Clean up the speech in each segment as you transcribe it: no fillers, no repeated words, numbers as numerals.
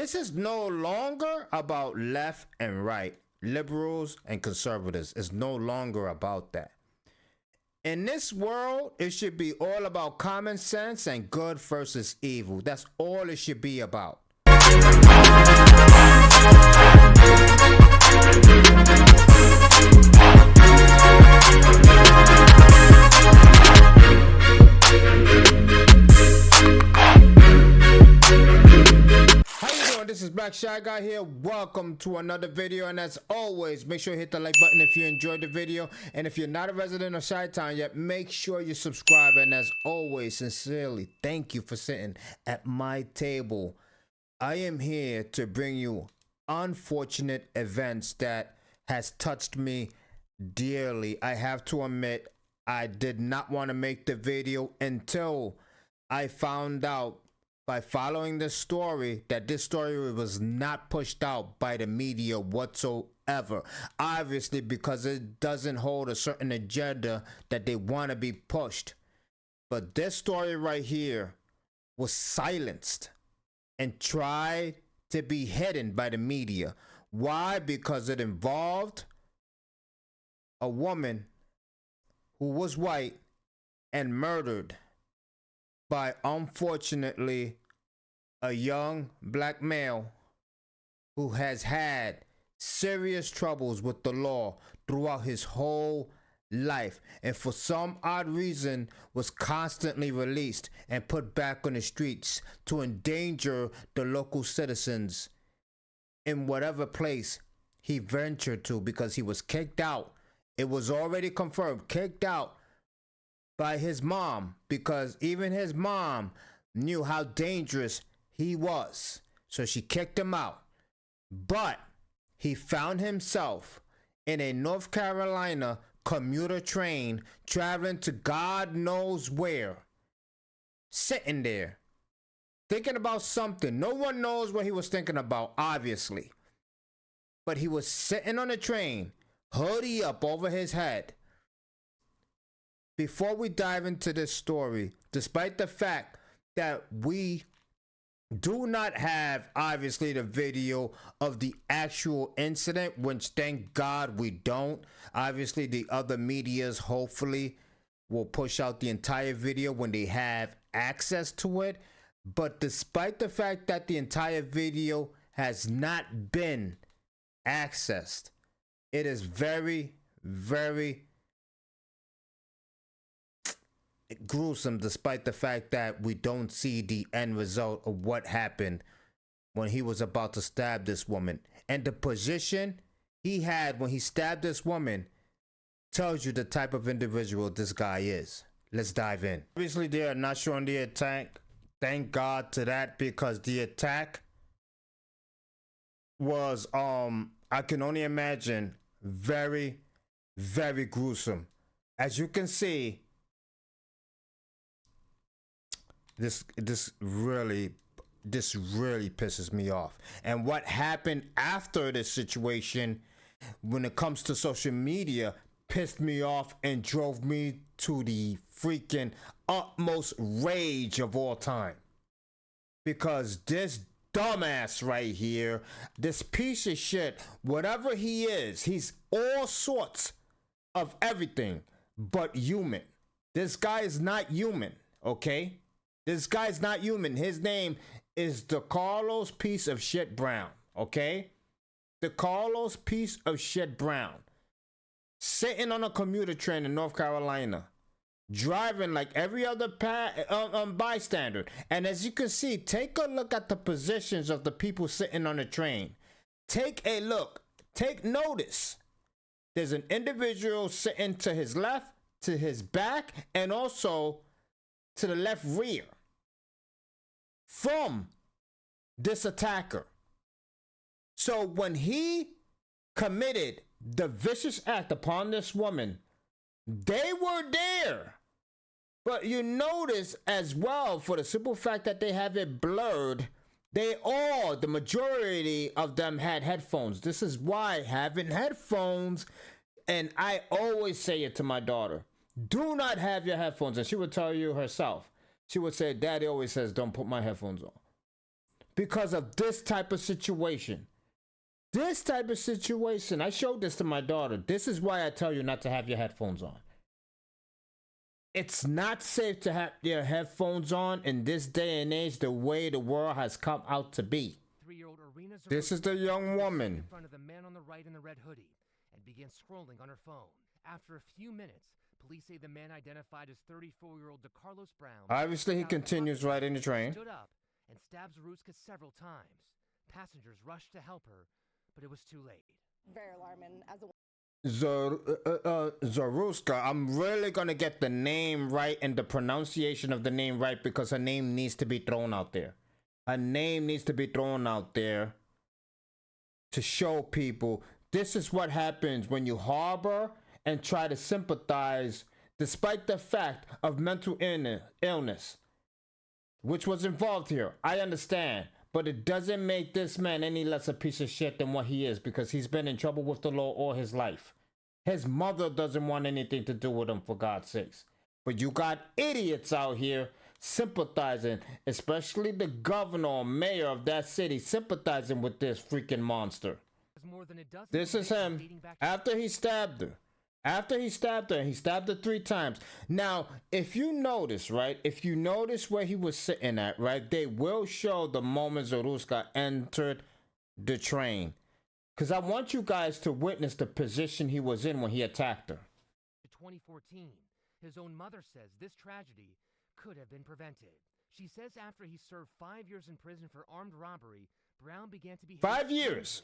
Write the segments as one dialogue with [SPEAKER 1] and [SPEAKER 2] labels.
[SPEAKER 1] This is no longer about left and right, liberals and conservatives. It's no longer about that. In this world, it should be all about common sense and good versus evil. That's all it should be about. This is Black Shy Guy here. Welcome to another video, and as always, make sure you hit the like button if you enjoyed the video, and if you're not a resident of Chi-Town yet, make sure you subscribe. And as always, sincerely, thank you for sitting at my table. I am here to bring you unfortunate events that has touched me dearly. I have to admit, I did not want to make the video until I found out by following this story that this story was not pushed out by the media whatsoever. Obviously, because it doesn't hold a certain agenda that they want to be pushed. But this story right here was silenced and tried to be hidden by the media. Why? Because it involved a woman who was white and murdered by, unfortunately, a young black male who has had serious troubles with the law throughout his whole life, and for some odd reason was constantly released and put back on the streets to endanger the local citizens in whatever place he ventured to, because he was kicked out. It was already confirmed, kicked out by his mom, because even his mom knew how dangerous he was, so she kicked him out. But he found himself in a North Carolina commuter train traveling to God knows where, sitting there thinking about something. No one knows what he was thinking about, obviously, but he was sitting on a train, hoodie up over his head. Before we dive into this story, despite the fact that we do not have, obviously, the video of the actual incident, which thank God we don't. Obviously, the other medias hopefully will push out the entire video when they have access to it. But despite the fact that the entire video has not been accessed, it is very, very gruesome, despite the fact that we don't see the end result of what happened when he was about to stab this woman. And the position he had when he stabbed this woman tells you the type of individual this guy is. Let's dive in. Obviously, they are not showing the attack. Thank God to that, because the attack was, I can only imagine, very, very gruesome. As you can see, this really pisses me off. And what happened after this situation, when it comes to social media, pissed me off and drove me to the freaking utmost rage of all time. Because this dumbass right here, this piece of shit, whatever he is, he's all sorts of everything but human. This guy is not human, okay? This guy's not human. His name is the Carlos piece of shit Brown, okay? The Carlos piece of shit Brown. Sitting on a commuter train in North Carolina, driving like every other bystander. And as you can see, take a look at the positions of the people sitting on the train. Take a look. Take notice. There's an individual sitting to his left, to his back, and also to the left rear from this attacker. So when he committed the vicious act upon this woman, they were there. But you notice as well, for the simple fact that they have it blurred, the majority of them had headphones. This is why having headphones, and I always say it to my daughter, do not have your headphones. And she would tell you herself. She would say, Daddy always says, don't put my headphones on. because of this type of situation. This type of situation, I showed this to my daughter. This is why I tell you not to have your headphones on. It's not safe to have your headphones on in this day and age, the way the world has come out to be. This is the young woman
[SPEAKER 2] in front of the man on the right in the red hoodie and began scrolling on her phone. After a few minutes, police say the man identified as 34-year-old DeCarlos Brown.
[SPEAKER 1] Obviously, he continues riding the train.
[SPEAKER 2] Stood up and stabbed Zaruska several times. Passengers rushed to help her, but it was too late.
[SPEAKER 3] Very alarming as a
[SPEAKER 1] Zaruska, I'm really gonna get the name right and the pronunciation of the name right, because her name needs to be thrown out there. Her name needs to be thrown out there to show people this is what happens when you harbor and try to sympathize despite the fact of mental illness, which was involved here. I understand. But it doesn't make this man any less a piece of shit than what he is, because he's been in trouble with the law all his life. His mother doesn't want anything to do with him, for God's sakes. But you got idiots out here sympathizing, especially the governor or mayor of that city, sympathizing with this freaking monster. This is him after he stabbed her. After he stabbed her, he stabbed her 3 times. Now, if you notice, right, if you notice where he was sitting at, right, they will show the moment Zaruska entered the train. Because I want you guys to witness the position he was in when he attacked her.
[SPEAKER 2] 2014, his own mother says this tragedy could have been prevented. She says after he served 5 years in prison for armed robbery, Brown began to behave
[SPEAKER 1] 5 years.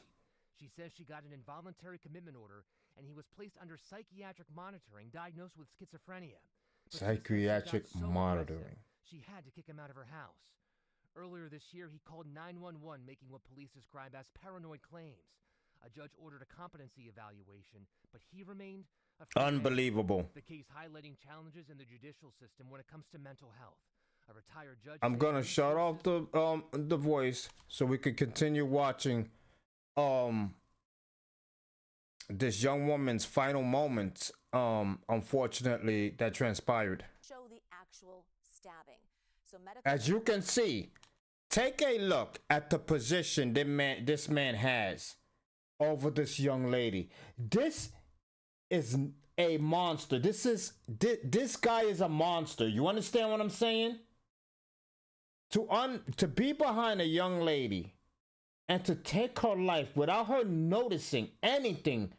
[SPEAKER 2] She says she got an involuntary commitment order and he was placed under psychiatric monitoring, diagnosed with schizophrenia.
[SPEAKER 1] Psychiatric monitoring.
[SPEAKER 2] She had to kick him out of her house. Earlier this year, he called 911, making what police describe as paranoid claims. A judge ordered a competency evaluation, but he remained
[SPEAKER 1] unbelievable.
[SPEAKER 2] The case highlighting challenges in the judicial system when it comes to mental health. A retired judge.
[SPEAKER 1] I'm gonna shut off the voice so we can continue watching this young woman's final moments, unfortunately, that transpired.
[SPEAKER 3] Show the actual stabbing. So
[SPEAKER 1] as you can see, take a look at the position this man has over this young lady. This is a monster. This guy is a monster. You understand what I'm saying? To be behind a young lady and to take her life without her noticing anything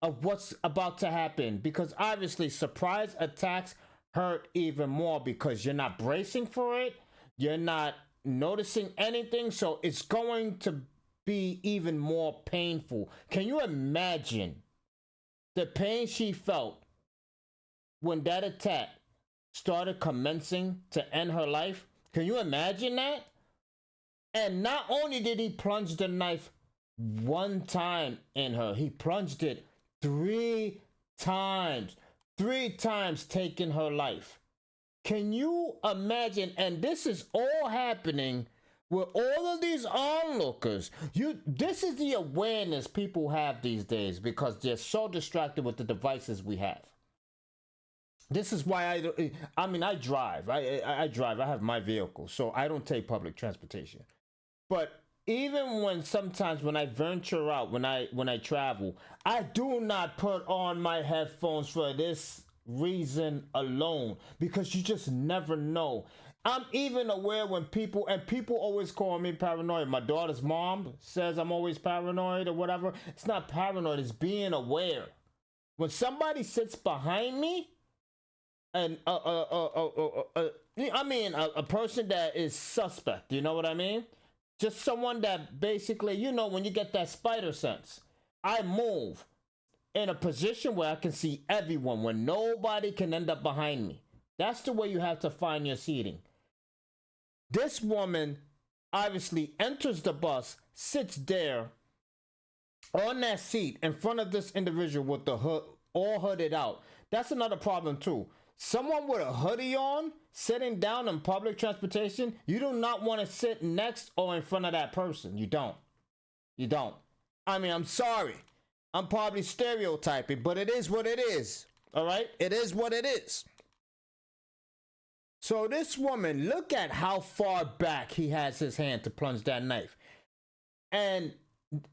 [SPEAKER 1] of what's about to happen, because obviously surprise attacks hurt even more because you're not bracing for it, you're not noticing anything, so it's going to be even more painful. Can you imagine the pain she felt when that attack started commencing to end her life? Can you imagine that? And not only did he plunge the knife 1 time in her, he plunged it 3 times. 3 times, taking her life. Can you imagine? And this is all happening with all of these onlookers. This is the awareness people have these days because they're so distracted with the devices we have. This is why I drive. I drive. I have my vehicle, so I don't take public transportation. But even sometimes when I venture out, when I travel, I do not put on my headphones for this reason alone, because you just never know. I'm even aware when people always call me paranoid. My daughter's mom says I'm always paranoid or whatever. It's not paranoid, it's being aware. When somebody sits behind me, and a person that is suspect, you know what I mean? Just someone that basically, you know, when you get that spider sense, I move in a position where I can see everyone, when nobody can end up behind me. That's the way you have to find your seating. This woman obviously enters the bus, sits there on that seat in front of this individual with the hood all hooded out. That's another problem too. Someone with a hoodie on, sitting down in public transportation, you do not want to sit next or in front of that person. You don't. You don't. I mean, I'm sorry. I'm probably stereotyping, but it is what it is. All right? It is what it is. So this woman, look at how far back he has his hand to plunge that knife. And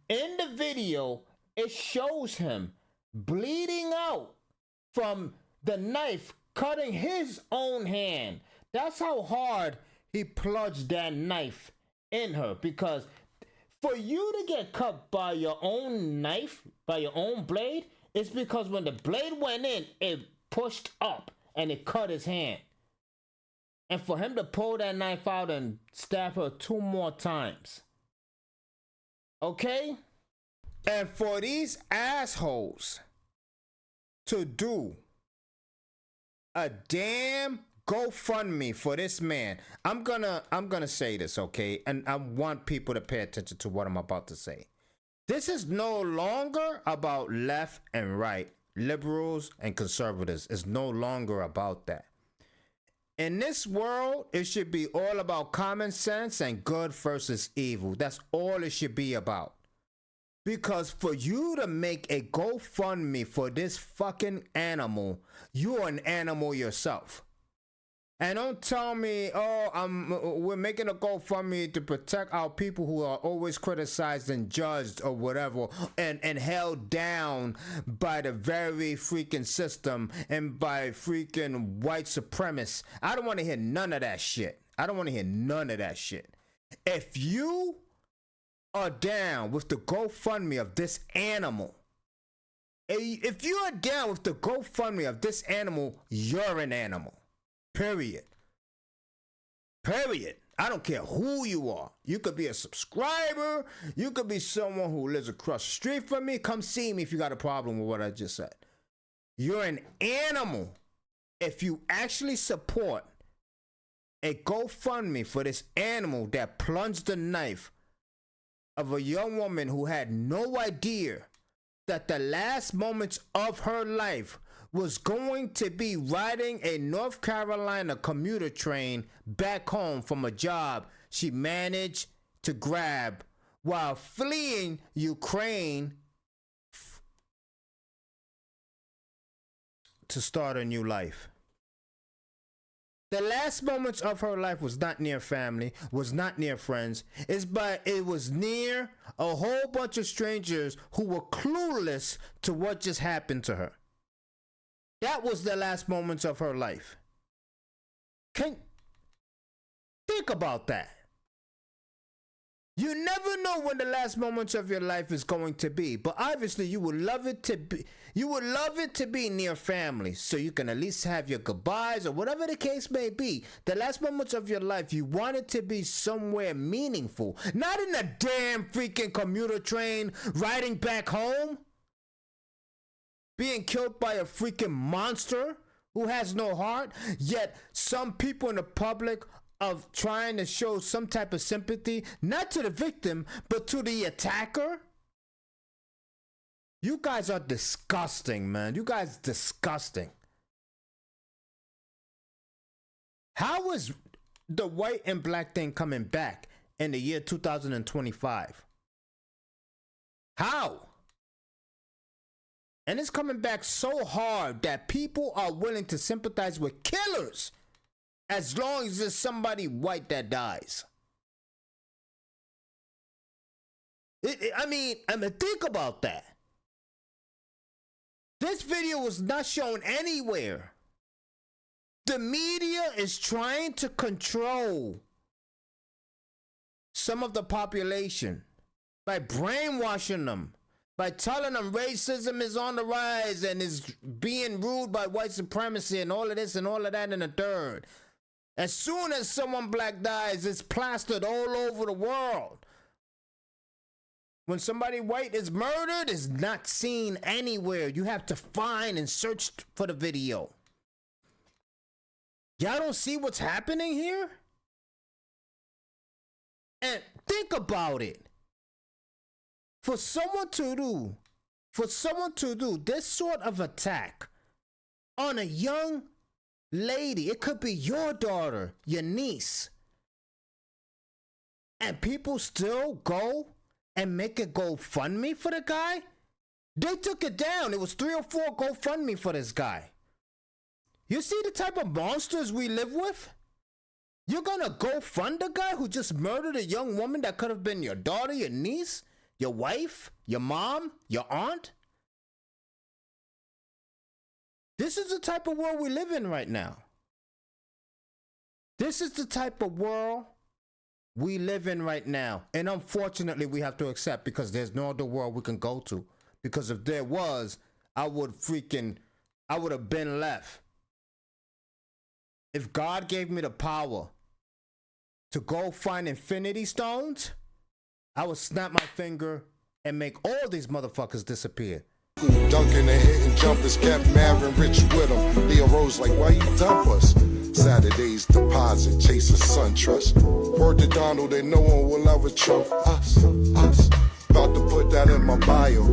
[SPEAKER 1] in the video, it shows him bleeding out from the knife cutting his own hand. That's how hard he plunged that knife in her. Because for you to get cut by your own knife, by your own blade, it's because when the blade went in, it pushed up and it cut his hand. And for him to pull that knife out and stab her 2 more times. Okay? And for these assholes to do a damn GoFundMe for this man. I'm gonna say this, okay? And I want people to pay attention to what I'm about to say. This is no longer about left and right, liberals and conservatives. It's no longer about that. In this world, it should be all about common sense and good versus evil. That's all it should be about. Because for you to make a GoFundMe for this fucking animal, you're an animal yourself. And don't tell me, oh, we're making a GoFundMe to protect our people who are always criticized and judged or whatever, and held down by the very freaking system and by freaking white supremacists. I don't want to hear none of that shit. I don't want to hear none of that shit. If you are down with the GoFundMe of this animal, if you are down with the GoFundMe of this animal, you're an animal. Period. Period. I don't care who you are. You could be a subscriber. You could be someone who lives across the street from me. Come see me if you got a problem with what I just said. You're an animal if you actually support a GoFundMe for this animal that plunged the knife of a young woman who had no idea that the last moments of her life was going to be riding a North Carolina commuter train back home from a job she managed to grab while fleeing Ukraine to start a new life. The last moments of her life was not near family, was not near friends, but it was near a whole bunch of strangers who were clueless to what just happened to her. That was the last moments of her life. Think about that. You never know when the last moments of your life is going to be, but obviously you would love it to be near family, so you can at least have your goodbyes or whatever the case may be. The last moments of your life, you want it to be somewhere meaningful, not in a damn freaking commuter train riding back home, being killed by a freaking monster who has no heart. Yet some people in the public of trying to show some type of sympathy, not to the victim, but to the attacker. You guys are disgusting, man. You guys disgusting. How is the white and black thing coming back in the year 2025? How? And it's coming back so hard that people are willing to sympathize with killers as long as there's somebody white that dies. I mean, think about that. This video was not shown anywhere. The media is trying to control some of the population by brainwashing them, by telling them racism is on the rise and is being ruled by white supremacy and all of this and all of that and a third. As soon as someone black dies, it's plastered all over the world. When somebody white is murdered, it's not seen anywhere. You have to find and search for the video. Y'all don't see what's happening here? And think about it. For someone to do this sort of attack on a young lady, it could be your daughter, your niece, and people still go and make a GoFundMe for the guy. They took it down. It was 3 or 4 GoFundMe for this guy. You see the type of monsters we live with? You're gonna go fund a guy who just murdered a young woman that could have been your daughter, your niece, your wife, your mom, your aunt? This is the type of world we live in right now. This is the type of world we live in right now. And unfortunately, we have to accept, because there's no other world we can go to. Because if there was, I would have been left. If God gave me the power to go find infinity stones, I would snap my finger and make all these motherfuckers disappear.
[SPEAKER 4] Dunking and hitting jumpers, kept Marvin rich with them. Leo Rose like, why you dump us? Saturday's deposit, chasing SunTrust. Word to Donald, that no one will ever trump us. About to put that in my bio.